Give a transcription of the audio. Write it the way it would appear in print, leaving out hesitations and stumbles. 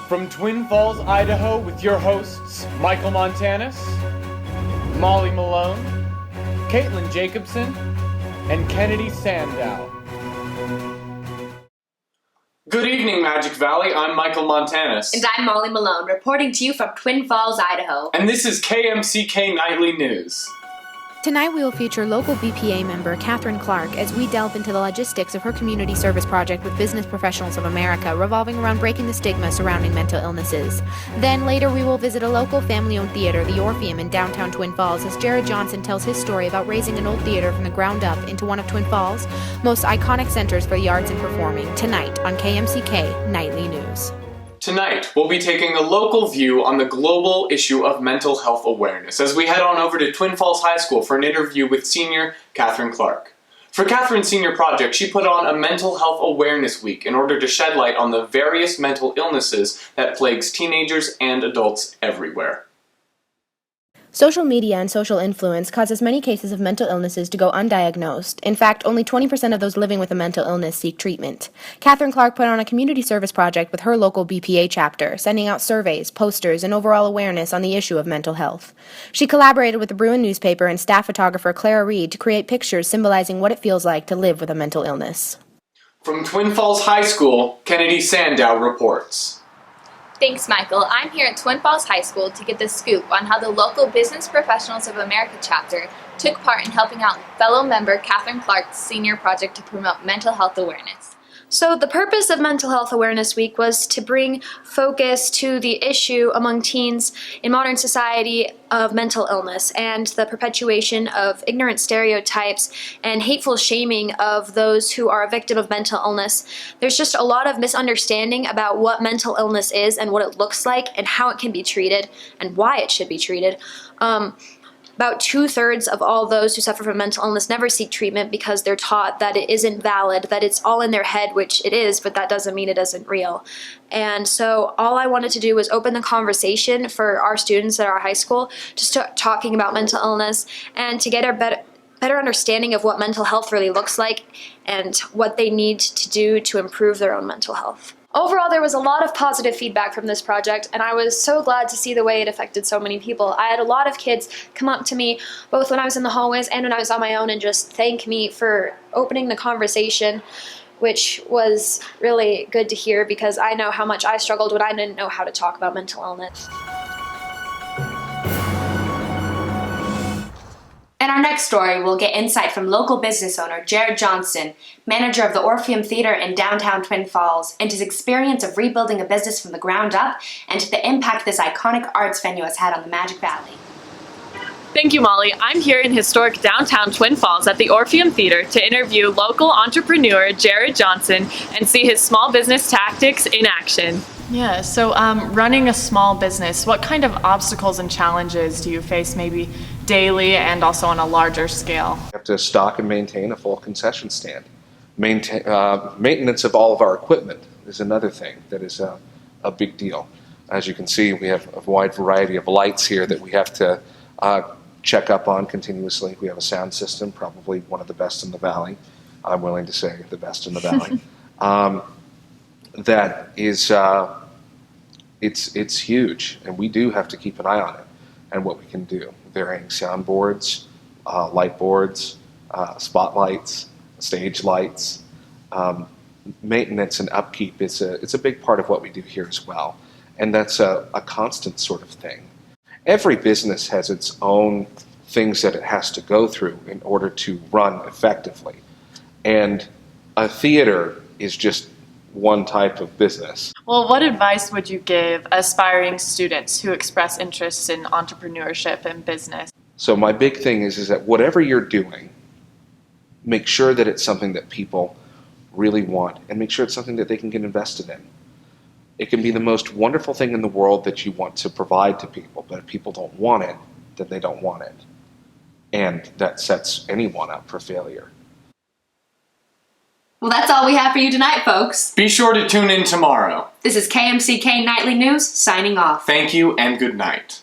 From Twin Falls, Idaho, with your hosts, Michael Montanus, Molly Malone, Caitlin Jacobson, and Kennedy Sandow. Good evening, Magic Valley. I'm Michael Montanus. And I'm Molly Malone, reporting to you from Twin Falls, Idaho. And this is KMCK Nightly News. Tonight we will feature local BPA member Catherine Clark as we delve into the logistics of her community service project with Business Professionals of America, revolving around breaking the stigma surrounding mental illnesses. Then later we will visit a local family-owned theater, the Orpheum in downtown Twin Falls, as Jared Johnson tells his story about raising an old theater from the ground up into one of Twin Falls' most iconic centers for the arts and performing, tonight on KMCK Nightly News. Tonight, we'll be taking a local view on the global issue of mental health awareness as we head on over to Twin Falls High School for an interview with senior Catherine Clark. For Catherine's senior project, she put on a Mental Health Awareness Week in order to shed light on the various mental illnesses that plagues teenagers and adults everywhere. Social media and social influence causes many cases of mental illnesses to go undiagnosed. In fact, only 20% of those living with a mental illness seek treatment. Catherine Clark put on a community service project with her local BPA chapter, sending out surveys, posters, and overall awareness on the issue of mental health. She collaborated with the Bruin newspaper and staff photographer Clara Reed to create pictures symbolizing what it feels like to live with a mental illness. From Twin Falls High School, Kennedy Sandow reports. Thanks, Michael. I'm here at Twin Falls High School to get the scoop on how the local Business Professionals of America chapter took part in helping out fellow member Catherine Clark's senior project to promote mental health awareness. So the purpose of Mental Health Awareness Week was to bring focus to the issue among teens in modern society of mental illness and the perpetuation of ignorant stereotypes and hateful shaming of those who are a victim of mental illness. There's just a lot of misunderstanding about what mental illness is and what it looks like and how it can be treated and why it should be treated. About 2/3 of all those who suffer from mental illness never seek treatment because they're taught that it isn't valid, that it's all in their head, which it is, but that doesn't mean it isn't real. And so all I wanted to do was open the conversation for our students at our high school to start talking about mental illness and to get a better understanding of what mental health really looks like and what they need to do to improve their own mental health. Overall, there was a lot of positive feedback from this project, and I was so glad to see the way it affected so many people. I had a lot of kids come up to me, both when I was in the hallways and when I was on my own, and just thank me for opening the conversation, which was really good to hear because I know how much I struggled when I didn't know how to talk about mental illness. In our next story, we'll get insight from local business owner Jared Johnson, manager of the Orpheum Theater in downtown Twin Falls, and his experience of rebuilding a business from the ground up and to the impact this iconic arts venue has had on the Magic Valley. Thank you, Molly. I'm here in historic downtown Twin Falls at the Orpheum Theater to interview local entrepreneur Jared Johnson and see his small business tactics in action. Yeah, so running a small business, what kind of obstacles and challenges do you face maybe daily and also on a larger scale? We have to stock and maintain a full concession stand. Maintenance of all of our equipment is another thing that is a big deal. As you can see, we have a wide variety of lights here that we have to check up on continuously. We have a sound system, probably one of the best in the valley. I'm willing to say the best in the valley. That is, it's huge, and we do have to keep an eye on it and what we can do. Varying soundboards, light boards, spotlights, stage lights. Maintenance and upkeep it's a big part of what we do here as well, and that's a constant sort of thing. Every business has its own things that it has to go through in order to run effectively, and a theater is just one type of business. Well, what advice would you give aspiring students who express interest in entrepreneurship and business? So my big thing is that whatever you're doing, make sure that it's something that people really want, and make sure it's something that they can get invested in. It can be the most wonderful thing in the world that you want to provide to people, but if people don't want it, then they don't want it. And that sets anyone up for failure. Well, that's all we have for you tonight, folks. Be sure to tune in tomorrow. This is KMCK Nightly News, signing off. Thank you and good night.